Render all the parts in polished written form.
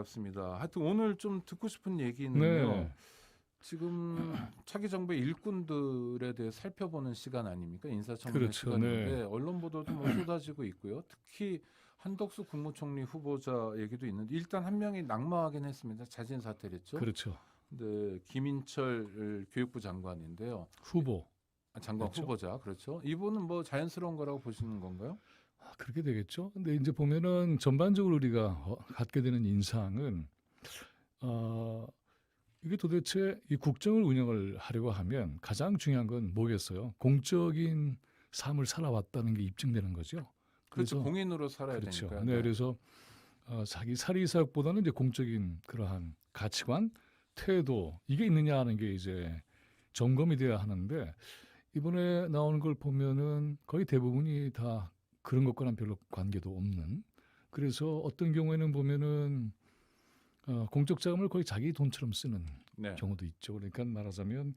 반갑습니다. 하여튼 오늘 좀 듣고 싶은 얘기는요. 네. 지금 차기 정부의 일꾼들에 대해 살펴보는 시간 아닙니까? 인사청문회 그렇죠. 시간인데 네. 언론 보도도 뭐 쏟아지고 있고요. 특히 한덕수 국무총리 후보자 얘기도 있는데 일단 한 명이 낙마하긴 했습니다. 자진 사퇴를 했죠. 그렇죠. 근데 김인철 교육부 장관인데요. 후보. 장관 그렇죠. 후보자 그렇죠. 이분은 뭐 자연스러운 거라고 보시는 건가요? 그렇게 되겠죠. 근데 이제 보면은 전반적으로 우리가 갖게 되는 인상은 이게 도대체 이 국정을 운영을 하려고 하면 가장 중요한 건 뭐겠어요? 공적인 삶을 살아왔다는 게 입증되는 거죠. 그렇죠. 그래서 공인으로 살아야 그렇죠. 되니까. 네, 그래서 자기 사리 사욕보다는 이제 공적인 그러한 가치관, 태도 이게 있느냐 하는 게 이제 점검이 돼야 하는데 이번에 나오는 걸 보면은 거의 대부분이 다 그런 것과는 별로 관계도 없는. 그래서 어떤 경우에는 보면은 공적 자금을 거의 자기 돈처럼 쓰는 네. 경우도 있죠. 그러니까 말하자면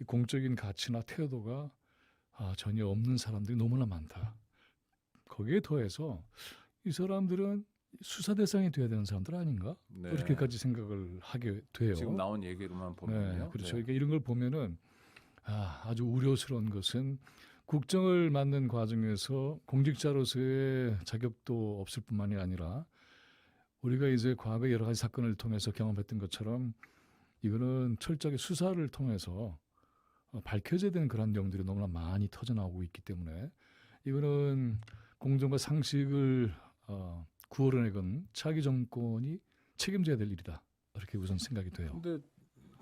이 공적인 가치나 태도가 전혀 없는 사람들이 너무나 많다. 거기에 더해서 이 사람들은 수사 대상이 돼야 되는 사람들 아닌가? 네. 이렇게까지 생각을 하게 돼요. 지금 나온 얘기로만 보면요. 네, 그렇죠. 네. 그러니까 이런 걸 보면은 아주 우려스러운 것은 국정을 맡는 과정에서 공직자로서의 자격도 없을 뿐만이 아니라 우리가 이제 과거 여러 가지 사건을 통해서 경험했던 것처럼 이거는 철저하게 수사를 통해서 밝혀져야 되는 그런 내용들이 너무나 많이 터져나오고 있기 때문에 이거는 공정과 상식을 구호로내건 차기 정권이 책임져야 될 일이다. 이렇게 우선 생각이 돼요. 근데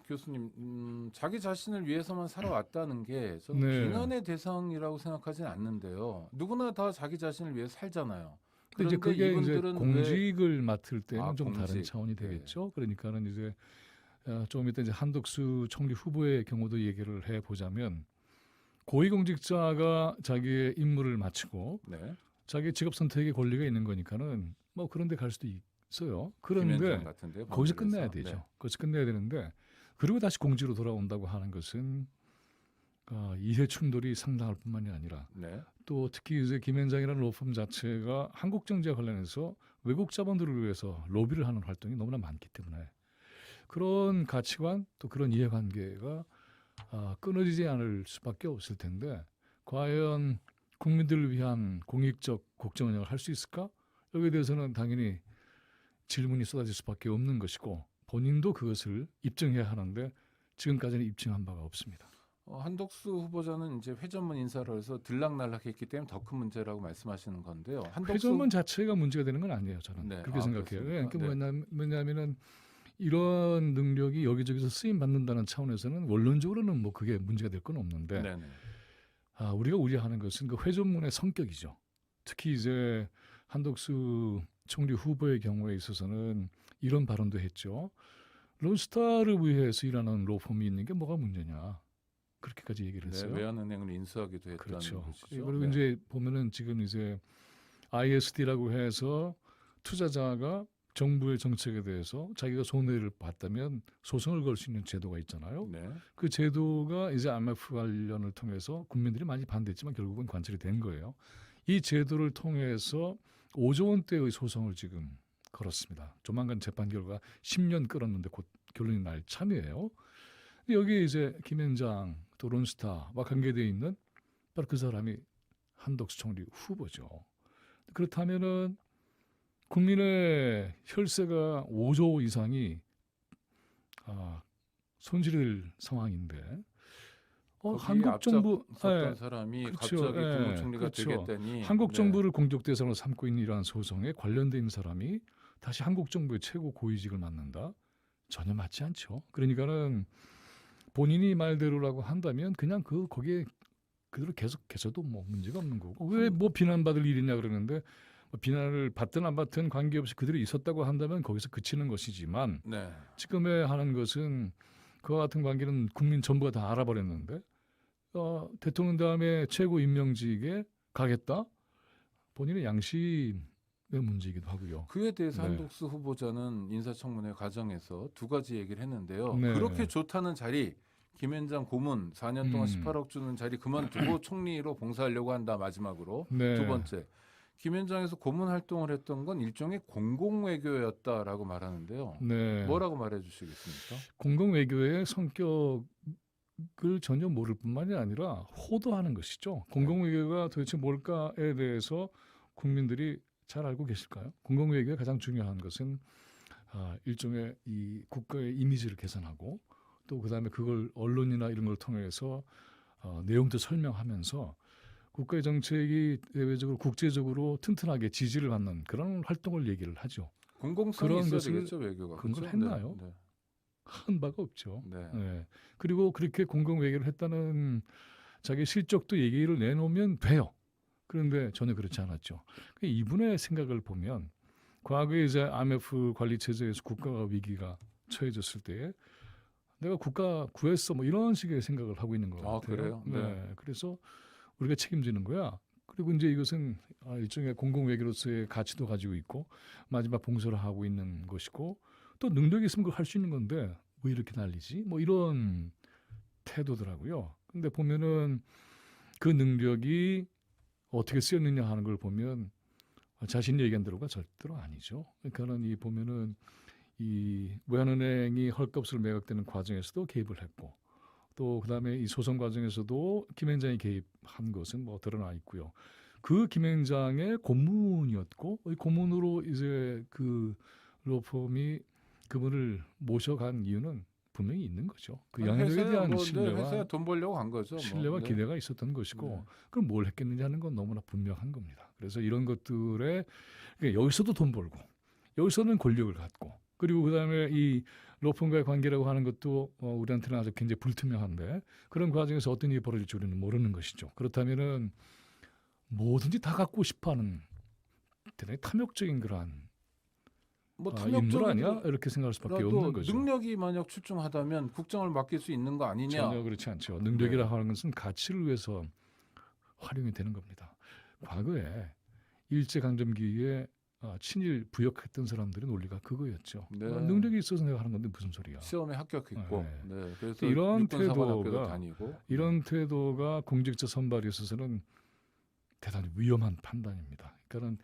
교수님, 자기 자신을 위해서만 살아왔다는 게 저는 네. 비난의 대상이라고 생각하진 않는데요. 누구나 다 자기 자신을 위해 살잖아요. 근데 이제 그게 이제 이분들은 공직을 맡을 때는 좀 공직. 다른 차원이 되겠죠. 그러니까는 이제 조금 이따 이제 한덕수 총리 후보의 경우도 얘기를 해 보자면 고위공직자가 자기의 임무를 마치고 네. 자기 직업 선택의 권리가 있는 거니까는 뭐 그런 데 갈 수도 있어요. 김현정 그런데 같은데요, 거기서 법률에서. 끝내야 되죠. 네. 거기서 끝내야 되는데 그리고 다시 공직으로 돌아온다고 하는 것은 이해 충돌이 상당할 뿐만이 아니라 네. 또 특히 이제 김현장이라는 로펌 자체가 한국 정치와 관련해서 외국 자본들을 위해서 로비를 하는 활동이 너무나 많기 때문에 그런 가치관 또 그런 이해관계가 끊어지지 않을 수밖에 없을 텐데 과연 국민들을 위한 공익적 국정 운영을 할 수 있을까? 여기에 대해서는 당연히 질문이 쏟아질 수밖에 없는 것이고 본인도 그것을 입증해야 하는데 지금까지는 입증한 바가 없습니다. 한덕수 후보자는 이제 회전문 인사로 해서 들락날락했기 때문에 더 큰 문제라고 말씀하시는 건데요. 회전문 자체가 문제가 되는 건 아니에요. 저는 네. 그렇게 생각해요. 그렇습니까? 그러니까 네. 뭐냐면은 이런 능력이 여기저기서 쓰임 받는다는 차원에서는 원론적으로는 뭐 그게 문제가 될 건 없는데 네네. 우리가 우려하는 것은 그 회전문의 성격이죠. 특히 이제 한덕수 총리 후보의 경우에 있어서는 이런 발언도 했죠. 론스타를 위해서 일하는 로펌이 있는 게 뭐가 문제냐. 그렇게까지 얘기를 네, 했어요. 외환은행을 인수하기도 했다는 그렇죠. 것이죠. 그리고 네. 이제 보면은 지금 이제 ISD라고 해서 투자자가 정부의 정책에 대해서 자기가 손해를 봤다면 소송을 걸 수 있는 제도가 있잖아요. 네. 그 제도가 이제 IMF 관련을 통해서 국민들이 많이 반대했지만 결국은 관철이 된 거예요. 이 제도를 통해서 5조 원대의 소송을 지금 걸었습니다. 조만간 재판 결과 10년 끌었는데 곧 결론이 날 참이에요. 여기에 이제 김현장 또 론스타와 관계되어 있는 바로 그 사람이 한덕수 총리 후보죠. 그렇다면은 국민의 혈세가 5조 이상이 손실이 될 상황인데 한국 정부 섰던 사람이 그렇죠. 갑자기 국무총리가 그렇죠. 되겠다니 한국 정부를 공적 대상으로 삼고 있는 이러한 소송에 관련된 사람이 다시 한국 정부의 최고 고위직을 맡는다? 전혀 맞지 않죠. 그러니까는 본인이 말대로라고 한다면 그냥 거기에 그대로 계속해서도 뭐 문제가 없는 거고 왜 뭐 비난받을 일이냐 그러는데 뭐 비난을 받든 안 받든 관계없이 그대로 있었다고 한다면 거기서 그치는 것이지만 네. 지금에 하는 것은 그와 같은 관계는 국민 전부가 다 알아버렸는데 대통령 다음에 최고 임명직에 가겠다? 본인의 양심의 문제이기도 하고요. 그에 대해서 네. 한덕수 후보자는 인사청문회 과정에서 두 가지 얘기를 했는데요. 네. 그렇게 좋다는 자리 김현장 고문 4년 동안 18억 주는 자리 그만두고 총리로 봉사하려고 한다 마지막으로. 네. 두 번째 김현장에서 고문 활동을 했던 건 일종의 공공외교였다라고 말하는데요. 네. 뭐라고 말해주시겠습니까? 공공외교의 성격을 전혀 모를 뿐만이 아니라 호도하는 것이죠. 공공외교가 도대체 뭘까에 대해서 국민들이 잘 알고 계실까요? 공공외교의 가장 중요한 것은 일종의 이 국가의 이미지를 개선하고 또 그다음에 그걸 언론이나 이런 걸 통해서 내용도 설명하면서 국가의 정책이 대외적으로 국제적으로 튼튼하게 지지를 받는 그런 활동을 얘기를 하죠. 공공성이 그런 있어야 것을 되겠죠, 외교가. 그런 걸 그렇죠? 했나요? 네, 한 바가 없죠. 네. 네. 그리고 그렇게 공공외교를 했다는 자기 실적도 얘기를 내놓으면 돼요. 그런데 전혀 그렇지 않았죠. 이분의 생각을 보면 과거에 이제 IMF 관리 체제에서 국가가 위기가 처해졌을 때 내가 국가 구했어 뭐 이런 식의 생각을 하고 있는 것 아, 같아요. 그래요? 네. 그래서 우리가 책임지는 거야. 그리고 이제 이것은 일종의 공공외교로서의 가치도 가지고 있고 마지막 봉사를 하고 있는 것이고 또 능력이 있으면 그걸 할 수 있는 건데 왜 이렇게 난리지? 뭐 이런 태도더라고요. 근데 보면은 그 능력이 어떻게 쓰였느냐 하는 걸 보면 자신이 얘기한 대로가 절대로 아니죠. 그러니까는 이 보면은 이 외환은행이 헐값으로 매각되는 과정에서도 개입을 했고 또 그다음에 이 소송 과정에서도 김현장이 개입한 것은 뭐 드러나 있고요. 그 김현장의 고문이었고 이 고문으로 이제 그 로펌이 그분을 모셔간 이유는 분명히 있는 거죠. 그 아니, 영향력에 회사에 대한 뭐, 네, 신뢰와 회사에 돈 벌려고 간 거죠. 뭐. 신뢰와 네. 기대가 있었던 것이고 네. 그럼 뭘 했겠느냐 하는 건 너무나 분명한 겁니다. 그래서 이런 것들에 그러니까 여기서도 돈 벌고 여기서는 권력을 갖고 그리고 그다음에 이 로펌과의 관계라고 하는 것도 우리한테는 아주 굉장히 불투명한데 그런 과정에서 어떤 일이 벌어질지 우리는 모르는 것이죠. 그렇다면은 뭐든지 다 갖고 싶어하는 대단히 탐욕적인 그러한 뭐 인물 아니야? 탐욕적이라도 이렇게 생각할 수밖에 없는 거죠. 능력이 만약 출중하다면 국정을 맡길 수 있는 거 아니냐? 전혀 그렇지 않죠. 능력이라 하는 것은 가치를 위해서 활용이 되는 겁니다. 과거에 일제강점기에 친일 부역했던 사람들의 논리가 그거였죠. 네. 능력이 있어서 내가 하는 건데 무슨 소리야. 시험에 합격했고, 네. 네. 그래서 이런 육군사관학교도 태도가 다니고, 이런 태도가 공직자 선발에 있어서는 대단히 위험한 판단입니다. 그러니까는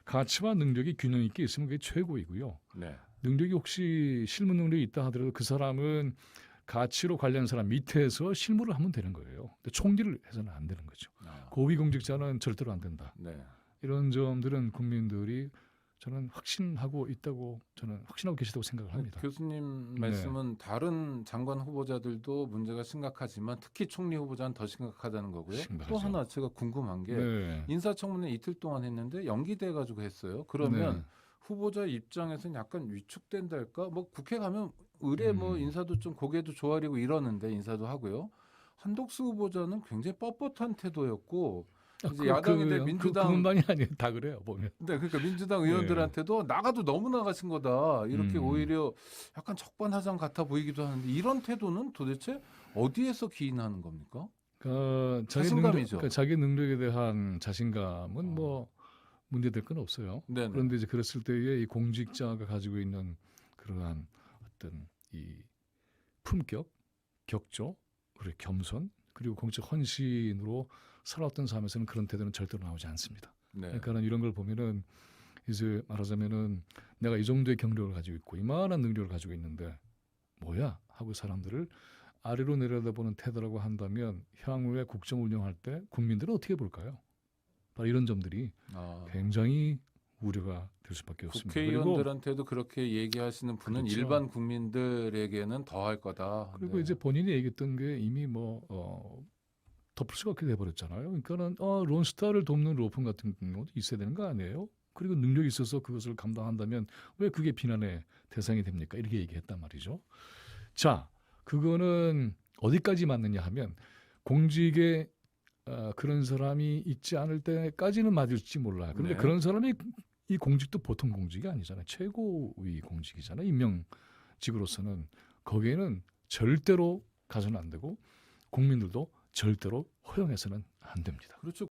가치와 능력이 균형 있게 있으면 그게 최고이고요. 네. 능력이 혹시 실무 능력이 있다 하더라도 그 사람은 가치로 관련한 사람 밑에서 실무를 하면 되는 거예요. 근데 총리를 해서는 안 되는 거죠. 고위 공직자는 절대로 안 된다. 네. 이런 점들은 국민들이 저는 확신하고 있다고 저는 확신하고 계시다고 생각을 합니다. 교수님 말씀은 다른 장관 후보자들도 문제가 심각하지만 특히 총리 후보자는 더 심각하다는 거고요. 심각하죠. 또 하나 제가 궁금한 게 네. 인사청문회 이틀 동안 했는데 연기돼 가지고 했어요. 그러면 네. 후보자 입장에서는 약간 위축된달까? 뭐 국회 가면 의뢰 뭐 인사도 좀 고개도 조아리고 이러는데 인사도 하고요. 한덕수 후보자는 굉장히 뻣뻣한 태도였고 이제 야당인데 민주당 그분만이 아니에요. 다 그래요 보면. 네, 그러니까 민주당 의원들한테도 나가도 너무 나가신 거다 이렇게 오히려 약간 적반하장 같아 보이기도 하는데 이런 태도는 도대체 어디에서 기인하는 겁니까? 자신감이죠. 자기 능력에 대한 자신감은 뭐 문제될 건 없어요. 네네. 그런데 이제 그랬을 때에 이 공직자가 가지고 있는 그러한 어떤 이 품격, 격조, 그리고 겸손, 그리고 공적 헌신으로 살아왔던 삶에서는 그런 태도는 절대로 나오지 않습니다. 네. 그러니까 이런 걸 보면은 이제 말하자면은 내가 이 정도의 경력을 가지고 있고 이만한 능력을 가지고 있는데 뭐야 하고 사람들을 아래로 내려다보는 태도라고 한다면 향후에 국정 운영할 때 국민들은 어떻게 볼까요? 바로 이런 점들이 굉장히 우려가 될 수밖에 없습니다. 국회의원들한테도 그렇게 얘기하시는 분은 그렇죠. 일반 국민들에게는 더할 거다. 그리고 네. 이제 본인이 얘기했던 게 이미 뭐 덮을 수가 없게 돼버렸잖아요. 그러니까는 론스타를 돕는 로펌 같은 경우도 있어야 되는 거 아니에요? 그리고 능력이 있어서 그것을 감당한다면 왜 그게 비난의 대상이 됩니까? 이렇게 얘기했단 말이죠. 자, 그거는 어디까지 맞느냐 하면 공직에 그런 사람이 있지 않을 때까지는 맞을지 몰라요. 그런데 네. 그런 사람이 이 공직도 보통 공직이 아니잖아요. 최고위 공직이잖아요. 임명직으로서는 거기에는 절대로 가서는 안 되고 국민들도 절대로 허용해서는 안 됩니다. 그렇죠.